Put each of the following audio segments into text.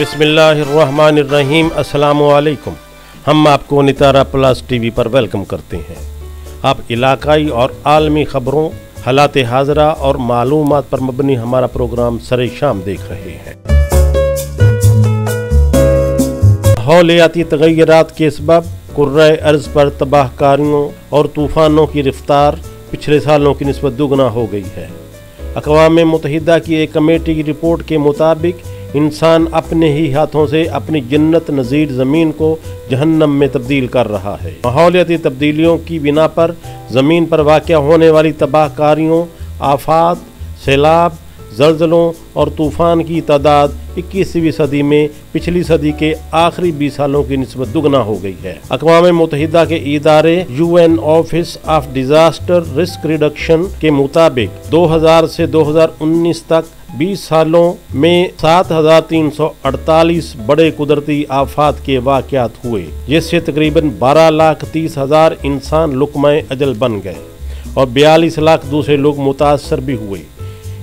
बिस्मिल्लाहिर्रहमानिर्रहीम। अस्सलामु अलैकुम। हम आपको नितारा प्लस टीवी पर वेलकम करते हैं। आप इलाकाई और आलमी खबरों, हालात हाज़रा और मालूमात पर मबनी हमारा प्रोग्राम सरे शाम देख रहे हैं। माहौलियाती तग़य्युरात के सबब कुर्रे अर्ज़ पर तबाहकारियों और तूफ़ानों की रफ्तार पिछले सालों की निस्बत दुगना हो गई है। अक़वाम मुत्तहिदा की एक कमेटी की रिपोर्ट के मुताबिक इंसान अपने ही हाथों से अपनी जन्नत नज़ीर ज़मीन को जहन्नम में तब्दील कर रहा है। माहौलियाती तब्दीलियों की बिना पर ज़मीन पर वाक़या होने वाली तबाहकारियों, आफात, सैलाब, ज़लज़लों और तूफ़ान की तादाद 21वीं सदी में पिछली सदी के आखिरी 20 सालों की निस्बत दुगना हो गई है। अक़वाम मुत्तहिदा के इदारे UN office of disaster risk reduction के मुताबिक 2000 से 2019 तक 20 सालों में 7348 बड़े कुदरती आफात के वाक़यात हुए, जिससे तकरीबन 12,30,000 इंसान लुक़्मा-ए अजल बन गए और 42 लाख दूसरे लोग मुतासर भी हुए।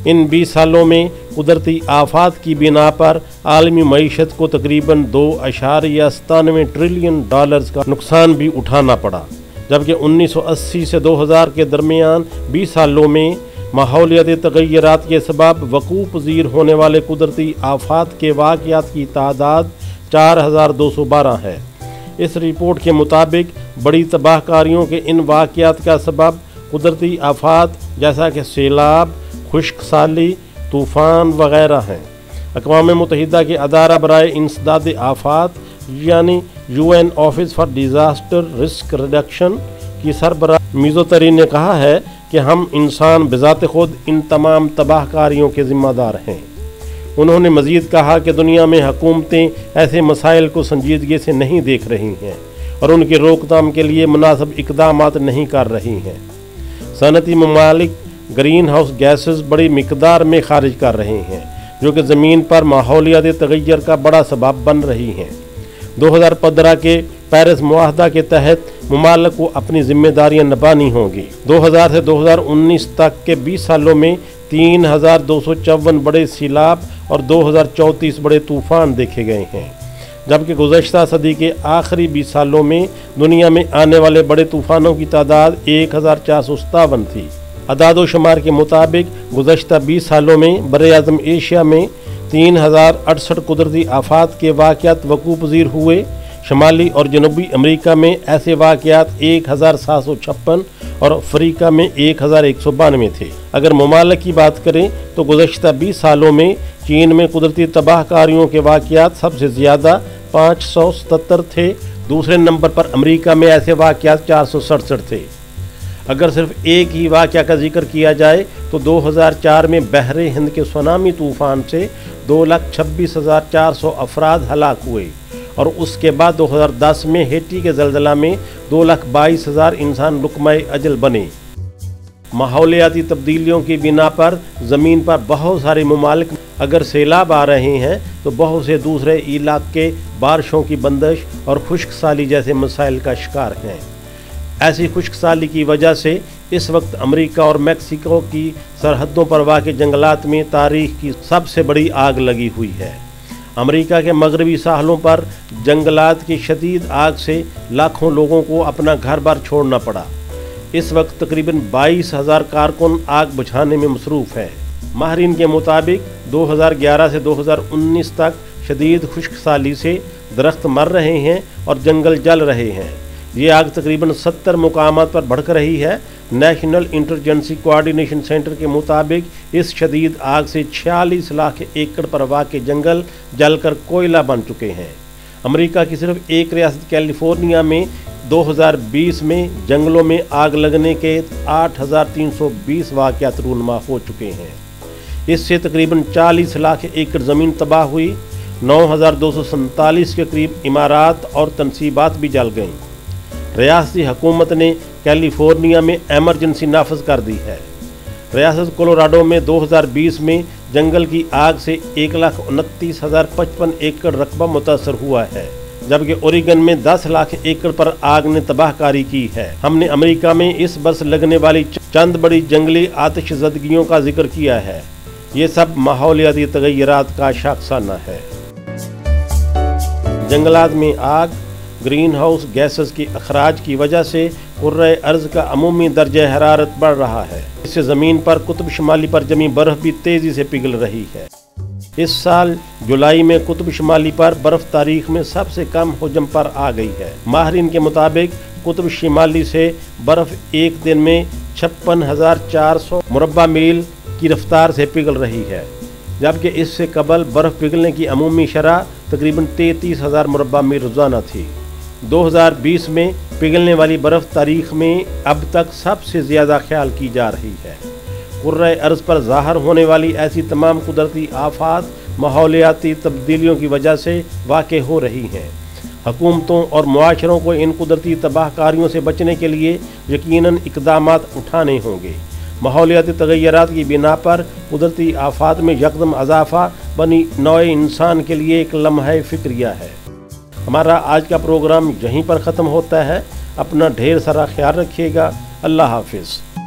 इन 20 सालों में कुदरती आफात की बिना पर आलमी मईशत को तकरीबन $2.97 ट्रिलियन का नुकसान भी उठाना पड़ा, जबकि 1980 से 2000 के दरमियान 20 सालों में माहौलियाती तग़य्युरात के सबब वक़ूअ पज़ीर होने वाले कुदरती आफात के वाक़यात की तादाद 4212 है। इस रिपोर्ट के मुताबिक बड़ी तबाहकारियों के इन वाक़यात का सबब कुदरती आफात जैसा कि सैलाब, खुश्क साली, तूफ़ान वगैरह हैं। अक़वाम मुत्तहिदा के अदारा बराए इंसदाद आफात यानी UN office for disaster risk reduction की सरबराह मीज़ोतरी ने कहा है कि हम इंसान बिज़ात खुद इन तमाम तबाहकारियों के ज़िम्मेदार हैं। उन्होंने मज़ीद कहा कि दुनिया में हुकूमतें ऐसे मसाइल को संजीदगी से नहीं देख रही हैं और उनकी रोकथाम के लिए मुनासिब इक़दामात नहीं कर रही हैं। सनती ममालिक ग्रीन हाउस गैसेस बड़ी मिकदार में खारिज कर रहे हैं, जो कि ज़मीन पर माहौलियाती तग़य्युर का बड़ा सबब बन रही हैं। 2015 के पेरिस मुआहदा के तहत ममालिक को अपनी जिम्मेदारियां निभानी होंगी। 2000 से 2019 तक के 20 सालों में 3254 बड़े सैलाब और 2034 बड़े तूफ़ान देखे गए हैं, जबकि गुज़श्ता सदी के आखिरी 20 सालों में दुनिया में आने वाले बड़े तूफ़ानों की तादाद 1457 थी। अदाद व शुमार के मुताबिक गुज़श्ता 20 सालों में बर-ए-आज़म एशिया में 3068 कुदरती आफात के वाक़यात वक़ूअ पज़ीर हुए। शुमाली और जनूबी अमेरिका में ऐसे वाक़यात 1756 और अफ्रीका में 1192 थे। अगर ममालिक की बात करें तो गुज़श्ता 20 सालों में चीन में कुदरती तबाहकारियों के वाक़यात सबसे ज़्यादा 577 थे। दूसरे नंबर पर अमेरिका में ऐसे वाक़यात 467 थे। अगर सिर्फ एक ही वाक़या का जिक्र किया जाए तो 2004 में बहरे हिंद के सुनामी तूफ़ान से 2,26,400 अफराद हलाक हुए और उसके बाद 2010 में हैटी के ज़लज़ला में 2,22,000 इंसान लुक़्मा-ए अजल बने। माहौलियाती तब्दीलियों की बिना पर ज़मीन पर बहुत सारे ममालिक अगर सैलाब आ रहे हैं तो बहुत से दूसरे इलाके बारिशों की बंदिश और खुश्क साली जैसे मसाइल का शिकार हैं। ऐसी खुश्क साली की वजह से इस वक्त अमेरिका और मैक्सिको की सरहदों पर वाक़ जंगलात में तारीख़ की सबसे बड़ी आग लगी हुई है। अमेरिका के मगरबी साहलों पर जंगलात की शदीद आग से लाखों लोगों को अपना घर बार छोड़ना पड़ा। इस वक्त तकरीबन 22,000 कारकुन आग बुझाने में मसरूफ़ है। माहरीन के मुताबिक 2011 से 2019 तक शदीद खुश्क साली से दरख्त मर रहे हैं और जंगल जल रहे हैं। ये आग तकरीबन 70 मुकामात पर भड़क रही है। नेशनल इंटरजेंसी कोऑर्डिनेशन सेंटर के मुताबिक इस शदीद आग से 46 लाख एकड़ पर वाक़ जंगल जलकर कोयला बन चुके हैं। अमेरिका की सिर्फ एक रियासत कैलिफोर्निया में 2020 में जंगलों में आग लगने के 8,320 वाक़यात रूनमा हो चुके हैं। इससे तकरीबन 40 लाख एकड़ ज़मीन तबाह हुई। 9,247 के करीब इमारात और तनसीबात भी जल गईं। रियासती हुकूमत ने कैलिफोर्निया में एमरजेंसी नाफज कर दी है। रियासत कोलोराडो में 2020 में जंगल की आग से 1,29,055 एकड़ रकबा मुतासर हुआ है, जबकि ओरेगन में 10 लाख एकड़ पर आग ने तबाहकारी की है। हमने अमेरिका में इस बरस लगने वाली चंद बड़ी जंगली आतिशज़दगियों का जिक्र किया है। ये सब माहौलियाती तग़य्युरात का शाखसाना है। जंगलात में आग, ग्रीन हाउस गैसेस की अखराज की वजह से कुर्रे अर्ज़ का अमूमी दर्जा हरारत बढ़ रहा है। इससे ज़मीन पर कुतुब शुमाली पर जमी बर्फ़ भी तेज़ी से पिघल रही है। इस साल जुलाई में कुतुब शुमाली पर बर्फ़ तारीख में सबसे कम हजम पर आ गई है। माहिरीन के मुताबिक कुतुब शुमाली से बर्फ़ एक दिन में 56,400 मुरब्बा मील की रफ्तार से पिघल रही है, जबकि इससे कबल बर्फ़ पिघलने की अमूमी शरह तकरीबन 33,000 मुरब्बा मील रोज़ाना थी। 2020 में पिघलने वाली बर्फ़ तारीख में अब तक सबसे ज़्यादा ख्याल की जा रही है। कुर्रे अर्ज़ पर ज़ाहिर होने वाली ऐसी तमाम कुदरती आफात माहौलियाती तब्दीलियों की वजह से वाक़ हो रही हैं। हुकूमतों और मुआशरों को इन कुदरती तबाहकारियों से बचने के लिए यकीनन इक़दामात उठाने होंगे। माहौलियाती तग़य्युरात की बिना पर कुदरती आफात में यकदम इज़ाफ़ा बनी नौ इंसान के लिए एक लम्हा फ़िक्रिया है। हमारा आज का प्रोग्राम यहीं पर ख़त्म होता है। अपना ढेर सारा ख्याल रखिएगा। अल्लाह हाफ़िज़।